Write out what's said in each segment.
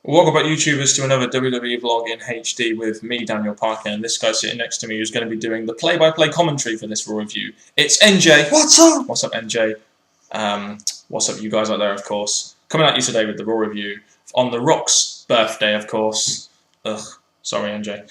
Welcome back, YouTubers, to another WWE vlog in HD with me, Daniel Parker, and this guy sitting next to me who's going to be doing the play-by-play commentary for this Raw review. It's NJ. What's up? What's up, NJ? What's up, you guys out there, of course. Coming at you today with the Raw review on The Rock's birthday, of course. Sorry, NJ.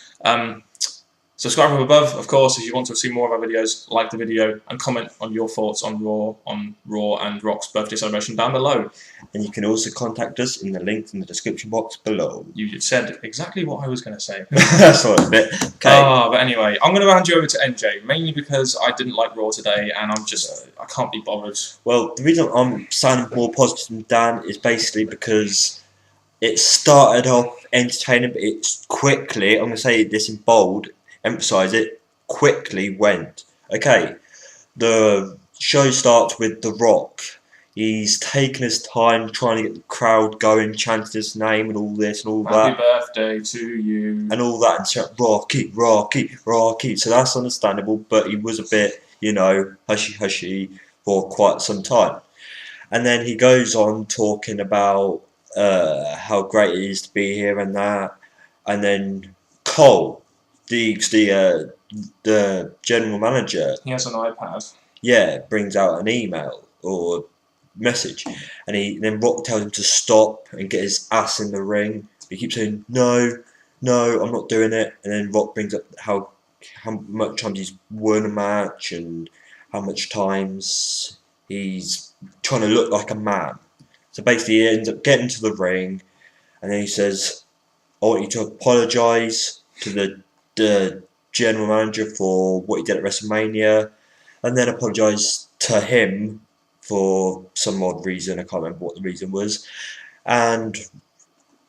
Subscribe from above, of course, if you want to see more of our videos. Like the video and comment on your thoughts on Raw and Rock's birthday celebration down below. And you can also contact us in the link in the description box below. You said exactly what I was going to say. That's all a bit. Okay. But anyway, I'm going to hand you over to NJ, mainly because I didn't like Raw today, and I can't be bothered. Well, the reason I'm sounding more positive than Dan is basically because it started off entertaining, but it's quickly, I'm going to say this in bold, emphasise it, quickly went. Okay, the show starts with The Rock. He's taken his time trying to get the crowd going, chanting his name and all this and all that. Happy birthday to you. And all that, and so, Rocky, Rocky, Rocky. So that's understandable, but he was a bit, hushy for quite some time. And then he goes on talking about how great it is to be here and that. And then Cole, the general manager. He has an iPad. Yeah, brings out an email or message, and then Rock tells him to stop and get his ass in the ring. He keeps saying no, I'm not doing it. And then Rock brings up how much times he's won a match and how much times he's trying to look like a man. So basically, he ends up getting to the ring, and then he says, "I want you to apologise to the general manager for what he did at WrestleMania, and then apologise to him for some odd reason. I can't remember what the reason was." And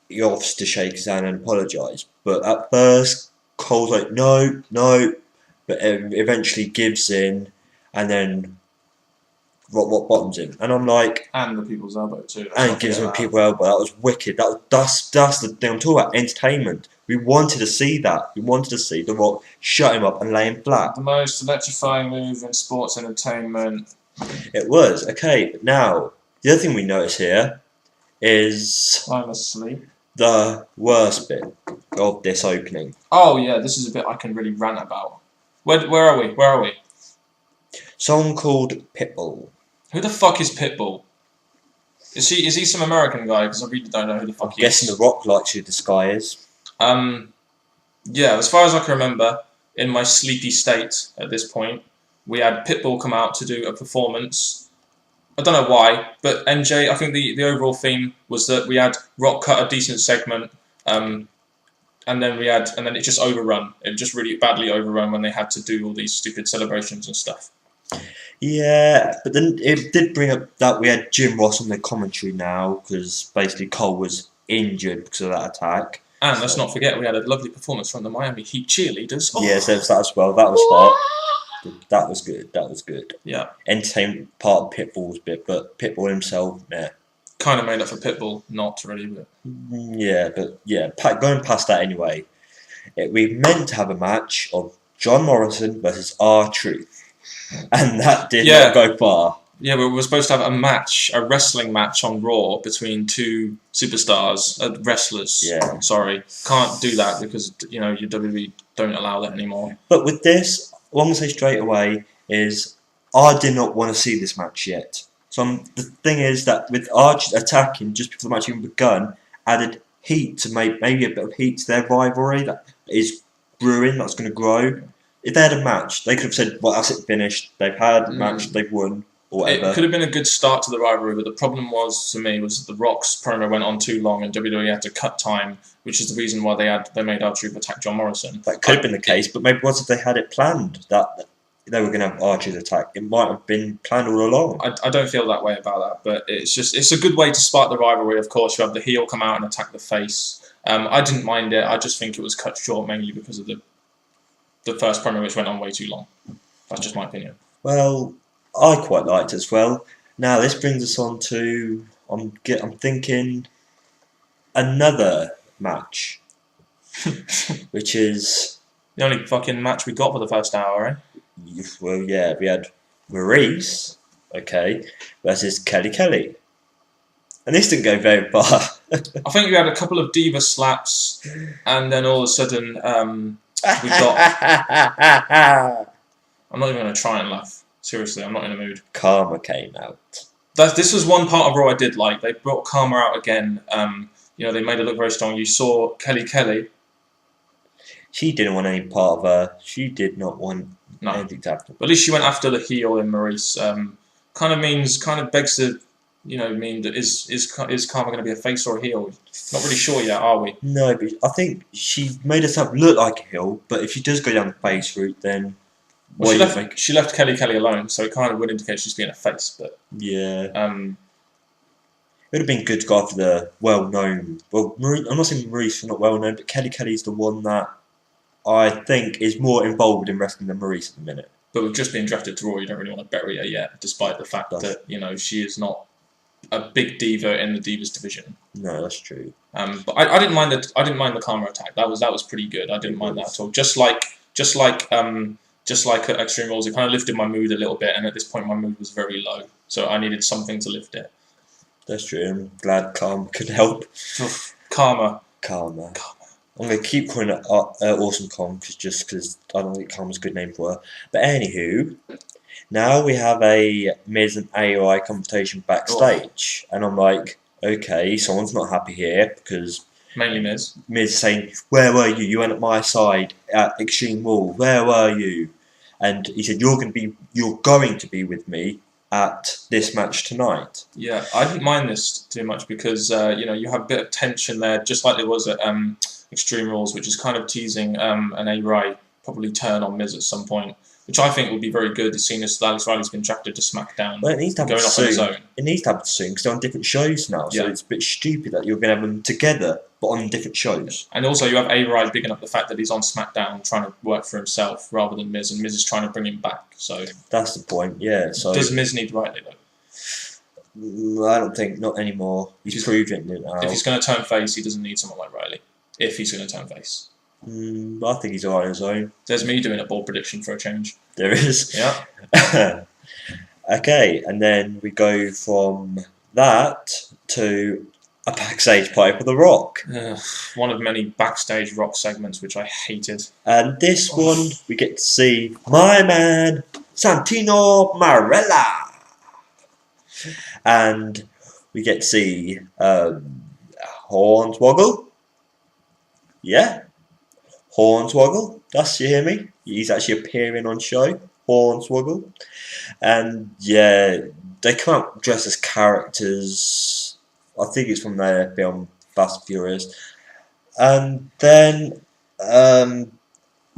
he offers to shake his hand and apologise. But at first, Cole's like, no, but eventually gives in, and then Rock bottoms him. And I'm like... And the people's elbow too. And gives him a people's elbow. That was wicked. That's the thing I'm talking about. Entertainment. We wanted to see that. We wanted to see The Rock shut him up and lay him flat. The most electrifying move in sports entertainment. It was. Okay, but now, the other thing we notice here is... I'm asleep. The worst bit of this opening. Oh yeah, this is a bit I can really rant about. Where are we? Someone called Pitbull. Who the fuck is Pitbull? Is he some American guy? Because I really don't know who the fuck he is. Guessing The Rock likes who this guy is. Yeah, as far as I can remember, in my sleepy state at this point, we had Pitbull come out to do a performance. I don't know why, but NJ, I think the overall theme was that we had Rock cut a decent segment, and then it just overrun. It just really badly overrun when they had to do all these stupid celebrations and stuff. Yeah, but then it did bring up that we had Jim Ross on the commentary now, because basically Cole was injured because of that attack. And let's not forget, we had a lovely performance from the Miami Heat cheerleaders. Oh. Yes, that as well. That was fun. That was good. That was good. Yeah. Entertainment part of Pitbull's bit, but Pitbull himself, yeah. Kind of made up for Pitbull, not really, but... Yeah, but yeah, going past that anyway, we meant to have a match of John Morrison versus R-Truth. And that did not go far. Yeah, we were supposed to have a wrestling match on Raw between two superstars, wrestlers. Yeah. Sorry, can't do that because your WWE don't allow that anymore. But with this, what I'm gonna say straight away is I did not want to see this match yet. So the thing is that with Arch attacking just before the match even begun, added heat to maybe a bit of heat to their rivalry that is brewing. That's going to grow. If they had a match, they could have said, well, that's it, finished. They've had a match, they've won, or whatever. It could have been a good start to the rivalry, but the problem was, to me, was that The Rock's promo went on too long and WWE had to cut time, which is the reason why they made R-Truth attack John Morrison. That could have been the case, but maybe what if they had it planned, that they were going to have R-Truth attack? It might have been planned all along. I don't feel that way about that, but it's a good way to spark the rivalry, of course. You have the heel come out and attack the face. I didn't mind it, I just think it was cut short, mainly because of the first promo, which went on way too long. That's just my opinion. Well, I quite liked it as well. Now this brings us on to I'm thinking another match, which is the only fucking match we got for the first hour, eh? Well, yeah, we had Maurice, okay, versus Kelly. And this didn't go very far. I think we had a couple of diva slaps, and then all of a sudden we got. I'm not even going to try and laugh. Seriously, I'm not in a mood. Karma came out. This was one part of Raw I did like. They brought Karma out again. They made it look very strong. You saw Kelly. She didn't want any part of her. She did not want anything to happen. But at least she went after the heel in Maurice. Kind of begs to, mean that is Karma going to be a face or a heel? Not really sure yet, are we? No, but I think she made herself look like a heel. But if she does go down the face route, then well, she left Kelly alone, so it kind of would indicate she's being a face. But yeah, it would have been good to go after the well-known. Well, I'm not saying Maurice is not well-known, but Kelly's the one that I think is more involved in wrestling than Maurice at the minute. But we've just been drafted to Raw. You don't really want to bury her yet, despite the fact that she is not a big diva in the Divas division. No, that's true. But I didn't mind the Karma attack. That was pretty good. I didn't mind that at all. Just like at Extreme Rules, it kind of lifted my mood a little bit. And at this point, my mood was very low, so I needed something to lift it. That's true. I'm glad Karma could help. Karma. I'm going to keep calling it Awesome Kong because I don't think Karma's a good name for her. But anywho, now we have a Miz and AI confrontation backstage. And I'm like, okay, someone's not happy here because... Mainly Miz. Miz saying, where were you? You went at my side at Extreme Rules. Where were you? And he said, you're going to be with me at this match tonight. Yeah, I didn't mind this too much because, you have a bit of tension there, just like there was at... Extreme Rules, which is kind of teasing an A-Rai probably turn on Miz at some point, which I think would be very good. Seeing as Alex Riley's been drafted to SmackDown, well, it needs to happen going off on his own. It needs to happen soon because they're on different shows now, so it's a bit stupid that you're going to have them together but on different shows. And also, you have A-Rai bigging up the fact that he's on SmackDown trying to work for himself rather than Miz, and Miz is trying to bring him back. So that's the point. Yeah. So does Miz need Riley though? I don't think not anymore. He's proven it now. If he's going to turn face, he doesn't need someone like Riley. If he's going to turn face. I think he's alright on his own. There's me doing a bold prediction for a change. There is. Yeah. Okay, and then we go from that to a backstage party for The Rock. One of many backstage Rock segments which I hated. And this one, we get to see my man, Santino Marella. And we get to see Hornswoggle. Yeah, Hornswoggle. That's, you hear me? He's actually appearing on show. Hornswoggle. And yeah, they come out dressed as characters. I think it's from their film Fast and Furious. And then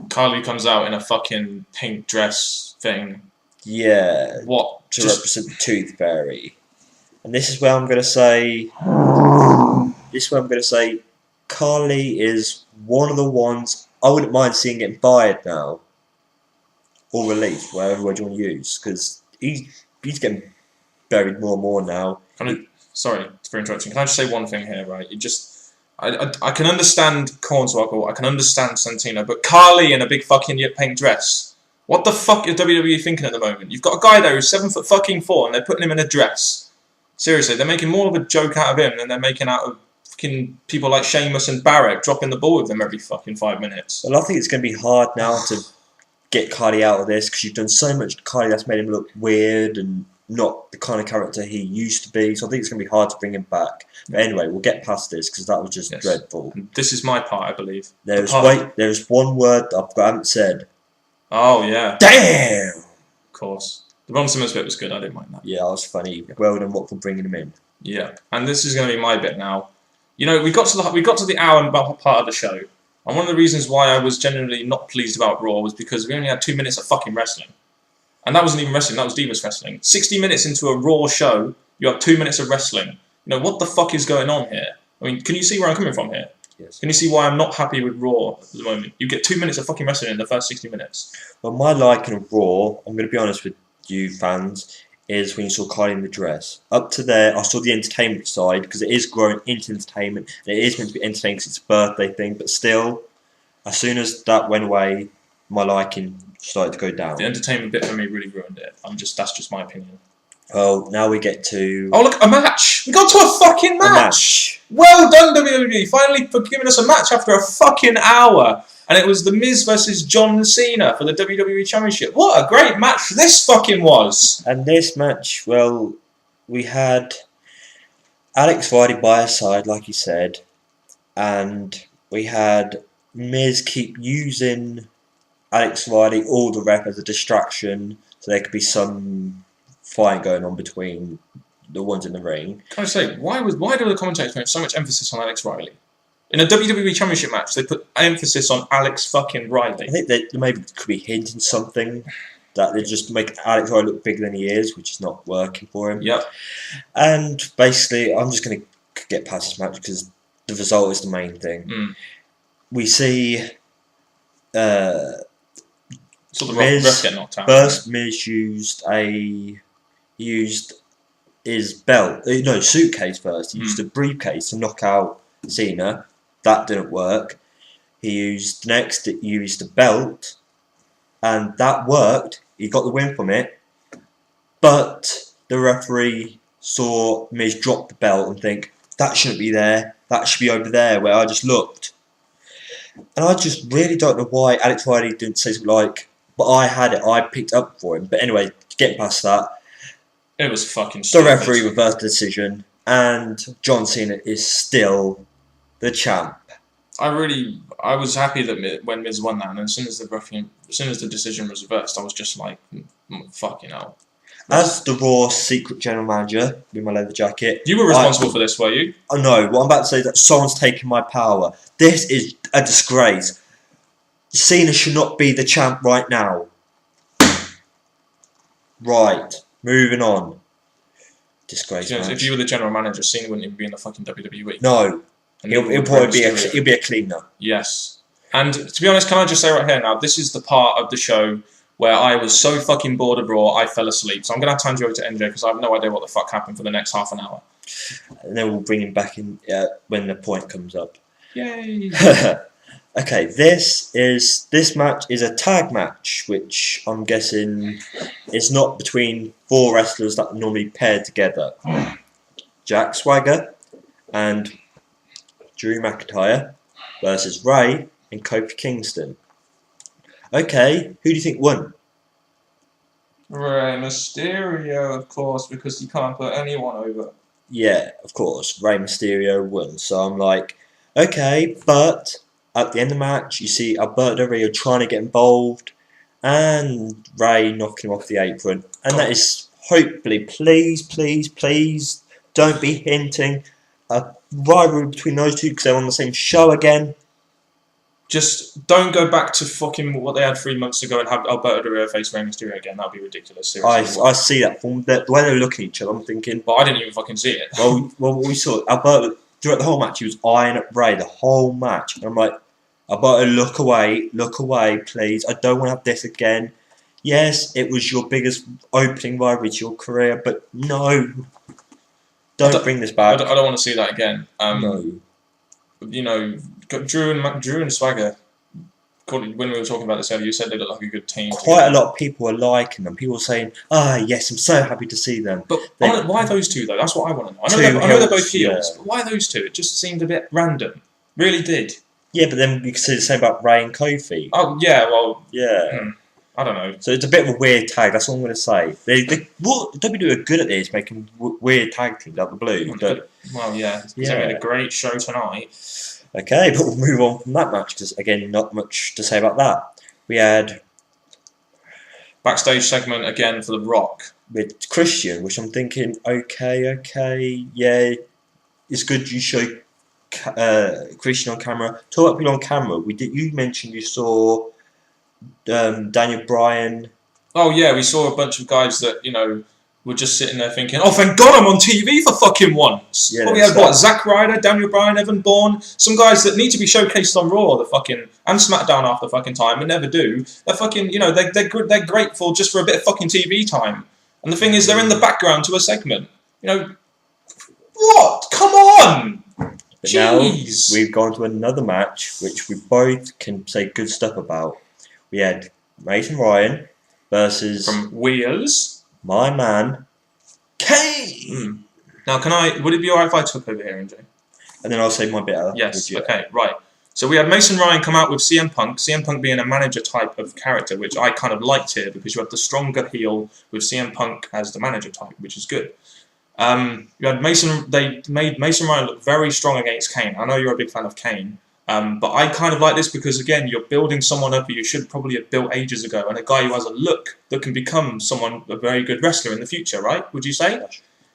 Carly comes out in a fucking pink dress thing. Yeah. What? To represent the Tooth Fairy. And this is where I'm going to say... Carly is one of the ones I wouldn't mind seeing getting fired now. Or released, whatever word you want to use. Because he's getting buried more and more now. Sorry for interrupting. Can I just say one thing here, right? I can understand Hornswoggle, I can understand Santino, but Carly in a big fucking pink dress. What the fuck is WWE thinking at the moment? You've got a guy there who's 7'4" and they're putting him in a dress. Seriously, they're making more of a joke out of him than they're making out of fucking people like Sheamus and Barrett dropping the ball with them every fucking 5 minutes. Well, I think it's going to be hard now to get Carly out of this because you've done so much to Carly that's made him look weird and not the kind of character he used to be. So I think it's going to be hard to bring him back. But anyway, we'll get past this because that was just dreadful. And this is my part, I believe. There's one word that I haven't said. Oh, yeah. Damn! Of course. The Ron Simmons bit was good, I didn't mind that. Yeah, that was funny. Well done, Rock, for bringing him in. Yeah, and this is going to be my bit now. You know, we got to the hour part of the show, and one of the reasons why I was genuinely not pleased about Raw was because we only had 2 minutes of fucking wrestling. And that wasn't even wrestling, that was Divas wrestling. 60 minutes into a Raw show, you have 2 minutes of wrestling. You know, what the fuck is going on here? I mean, can you see where I'm coming from here? Yes. Can you see why I'm not happy with Raw at the moment? You get 2 minutes of fucking wrestling in the first 60 minutes. Well, my liking of Raw, I'm going to be honest with you fans, is when you saw Kylie in the dress. Up to there, I saw the entertainment side, because it is growing into entertainment, and it is meant to be entertaining because it's a birthday thing, but still, as soon as that went away, my liking started to go down. The entertainment bit for me really ruined it. That's just my opinion. Well, now we get to Oh, look, a match! We got to a fucking a match! match. Well done, WWE! Finally for giving us a match after a fucking hour. And it was The Miz versus John Cena for the WWE Championship. What a great match this fucking was! And this match, well, we had Alex Riley by his side, like you said, and we had Miz keep using Alex Riley, all the rep, as a distraction, so there could be some fight going on between the ones in the ring. Can I say, why do the commentators put so much emphasis on Alex Riley? In a WWE Championship match, they put emphasis on Alex fucking Riley. I think they maybe could be hinting something that they just make Alex Riley look bigger than he is, which is not working for him. Yep. And basically, I'm just going to get past this match because the result is the main thing. We see So the Miz, ref get knocked out. first Miz used his belt, no, suitcase first. He used a briefcase to knock out Cena. That didn't work. He used the belt, and that worked. He got the win from it. But the referee saw Miz drop the belt and think, that shouldn't be there. That should be over there where I just looked. And I just really don't know why Alex Riley didn't say something like, but I had it, I picked up for him. But anyway, getting past that, it was fucking stupid. The referee reversed the decision, and John Cena is still the champ. I was happy that when Miz won that, and as soon as the decision was reversed, I was just like, fucking hell. As the Raw secret general manager with my leather jacket, you were responsible for this, were you? I know. What I'm about to say is that someone's taking my power. This is a disgrace. Cena should not be the champ right now. Right, moving on. Disgrace. If you were the general manager, Cena wouldn't even be in the fucking WWE. No. And He'll probably be a cleaner. Yes. And to be honest, can I just say right here now, this is the part of the show where I was so fucking bored of Raw, I fell asleep. So I'm going to have to hand you over to NJ because I have no idea what the fuck happened for the next half an hour. And then we'll bring him back in when the point comes up. Yay! Okay, this match is a tag match, which I'm guessing is not between 4 wrestlers that are normally paired together. Jack Swagger and Drew McIntyre versus Ray and Kofi Kingston. Okay, who do you think won? Rey Mysterio, of course, because you can't put anyone over. Yeah, of course, Rey Mysterio won. So I'm like, okay, but at the end of the match, you see Alberto Del Rio trying to get involved and Ray knocking him off the apron. And that is hopefully, please, don't be hinting a rivalry between those two because they're on the same show again. Just don't go back to fucking what they had 3 months ago and have Alberto Del Rio face Rey Mysterio again. That'd be ridiculous. Seriously. I see that from the way they were looking at each other. I'm thinking, but I didn't even fucking see it. Well, we saw Alberto throughout the whole match. He was eyeing up Ray the whole match. And I'm like, Alberto, look away, please. I don't want to have this again. Yes, it was your biggest opening rivalry to your career, but no, don't bring this back. I don't want to see that again. No. You know, Drew and Swagger, when we were talking about this earlier, you said they look like a good team. Quite a lot of people are liking them. People are saying, yes, I'm so happy to see them. But why those two, though? That's what I want to know. I know they're both heels, but why those two? It just seemed a bit random. Really did. Yeah, but then you could say the same about Ray and Kofi. Oh, yeah, well... Yeah. I don't know. So it's a bit of a weird tag, that's all I'm going to say. WWE are good at this, making weird tag teams out of the blue. Well, yeah. They made a great show tonight. Okay, but we'll move on from that match, because, again, not much to say about that. We had... Backstage segment, again, for The Rock. With Christian, which I'm thinking, okay, yeah, it's good you show Christian on camera. Talk about people on camera. You mentioned you saw... Daniel Bryan. Oh yeah, we saw a bunch of guys that were just sitting there thinking, "Oh, thank God I'm on TV for fucking once." Yeah, we had Zack Ryder, Daniel Bryan, Evan Bourne, some guys that need to be showcased on Raw, and SmackDown half the fucking time, and never do. They're fucking, they're grateful just for a bit of fucking TV time. And the thing is, they're in the background to a segment. What? Come on! But Jeez. Now we've gone to another match, which we both can say good stuff about. We had Mason Ryan versus... From Wheels. My man, Kane. Now, would it be alright if I took over here, NJ? And then I'll say my bit. Yes. Okay. Right. So we had Mason Ryan come out with CM Punk. CM Punk being a manager type of character, which I kind of liked here because you have the stronger heel with CM Punk as the manager type, which is good. You had Mason. They made Mason Ryan look very strong against Kane. I know you're a big fan of Kane, but I kind of like this because again, you're building someone up who you should probably have built ages ago, and a guy who has a look that can become a very good wrestler in the future. Right? Would you say?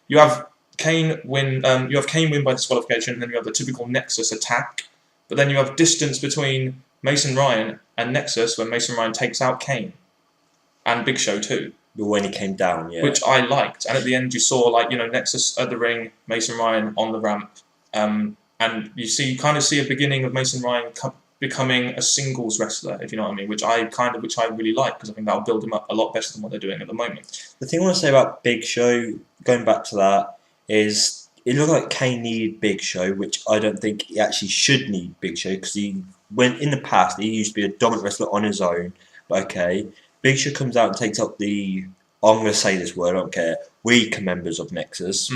You have Kane win. You have Kane win by disqualification, and then you have the typical Nexus attack. But then you have distance between Mason Ryan and Nexus when Mason Ryan takes out Kane. And Big Show too. When he came down, yeah. Which I liked. And at the end you saw Nexus at the ring, Mason Ryan on the ramp. And you kind of see a beginning of Mason Ryan becoming a singles wrestler, if you know what I mean, which I really like because I think that'll build him up a lot better than what they're doing at the moment. The thing I want to say about Big Show, going back to that, is it looked like Kane needed Big Show, which I don't think he actually should need Big Show because in the past he used to be a dominant wrestler on his own. But okay, Big Show comes out and takes up I'm going to say this word, I don't care, weaker members of Nexus,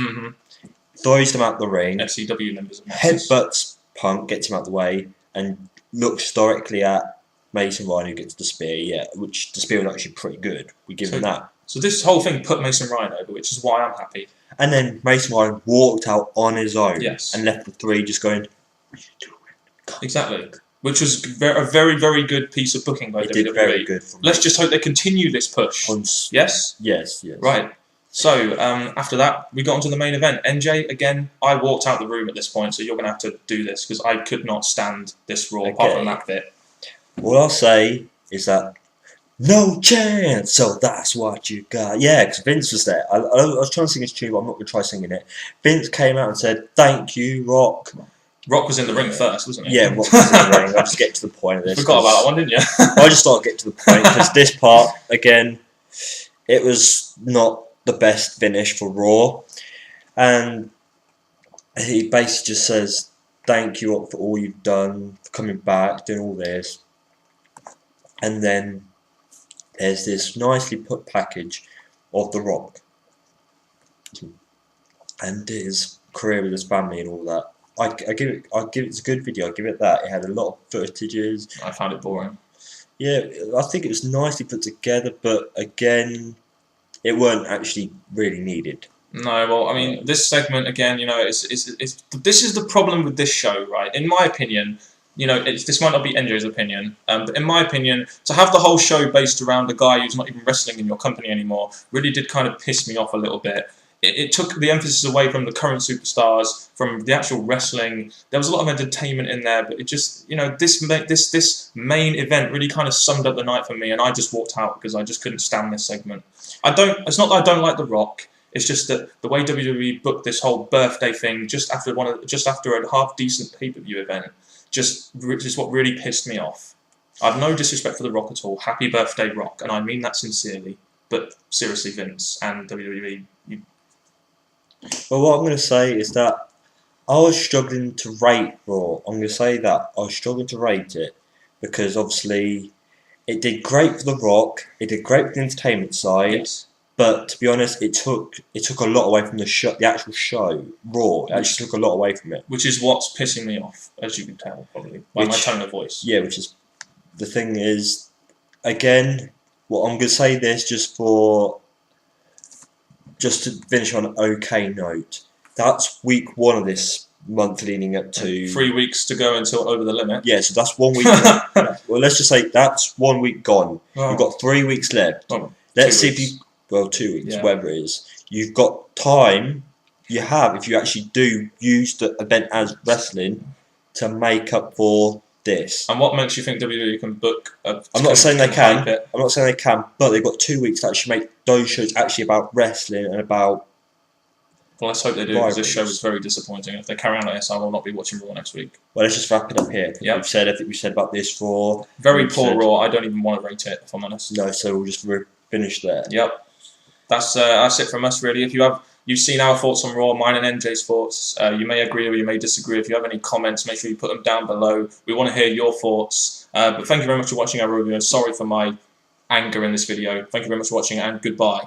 throws them out the ring, FCW members of Nexus, headbutts Punk, gets him out the way, and looks directly at Mason Ryan who gets the spear, which the spear was actually pretty good. We give him that. So this whole thing put Mason Ryan over, which is why I'm happy. And then Mason Ryan walked out on his own and left the three just going, what are you doing? Exactly. Which was a very, very good piece of booking by WWE. Did very good. Let's just hope they continue this push. Yes? Yes. Right. So, after that, we got onto the main event. NJ, again, I walked out the room at this point, so you're going to have to do this because I could not stand this Raw apart from that bit. All I'll say is that no chance, so that's what you got. Yeah, because Vince was there. I was trying to sing his tune, but I'm not going to try singing it. Vince came out and said, "Thank you, Rock." Rock was in the ring first, wasn't he? Yeah, Rock was in the ring. I'll just get to the point of this. You forgot about that one, didn't you? I just thought I'd get to the point, because this part, again, it was not the best finish for Raw. And he basically just says, "Thank you, Rock, for all you've done, for coming back, doing all this." And then there's this nicely put package of The Rock and his career with his family and all that. I give it. It's a good video. I give it that. It had a lot of footages. I found it boring. Yeah, I think it was nicely put together, but again, it weren't actually really needed. No, well, I mean, this segment again, this is the problem with this show, right? In my opinion. This might not be NJ's opinion, but in my opinion, to have the whole show based around a guy who's not even wrestling in your company anymore really did kind of piss me off a little bit. It took the emphasis away from the current superstars, from the actual wrestling. There was a lot of entertainment in there, but it just, this main event really kind of summed up the night for me, and I just walked out because I just couldn't stand this segment. It's not that I don't like The Rock. It's just that the way WWE booked this whole birthday thing just after a half decent pay-per-view event. Which is what really pissed me off. I have no disrespect for The Rock at all. Happy birthday, Rock, and I mean that sincerely. But seriously, Vince and WWE. Well, what I'm going to say is that I was struggling to rate Raw. I'm going to say that I was struggling to rate it because obviously it did great for The Rock. It did great for the entertainment side. Yes. But to be honest, it took a lot away from the actual show, Raw. It actually took a lot away from it. Which is what's pissing me off, as you can tell, probably, by my tone of voice. Yeah, which is... The thing is, again, what I'm going to say this just to finish on an okay note. That's week 1 of this month leading up to... 3 weeks to go until Over the Limit. Yeah, so that's 1 week. Well, let's just say that's 1 week gone. Oh. You've got 3 weeks left. Oh, let's see if you... Well, 2 weeks, whatever it is. You've got time, if you actually do use the event as wrestling to make up for this. And what makes you think WWE can book I'm not saying they can. I'm not saying they can, but they've got 2 weeks to actually make those shows actually about wrestling and about... Well, let's hope they do, because this show was very disappointing. If they carry on like this, I will not be watching Raw next week. Well, let's just wrap it up here. Yep. We've said about this for... Very poor Raw. I don't even want to rate it, if I'm honest. No, so we'll just finish there. Yep. That's it from us, really. If you've seen our thoughts on Raw, mine and NJ's thoughts. You may agree or you may disagree. If you have any comments, make sure you put them down below. We want to hear your thoughts. But thank you very much for watching our review. Sorry for my anger in this video. Thank you very much for watching, and goodbye.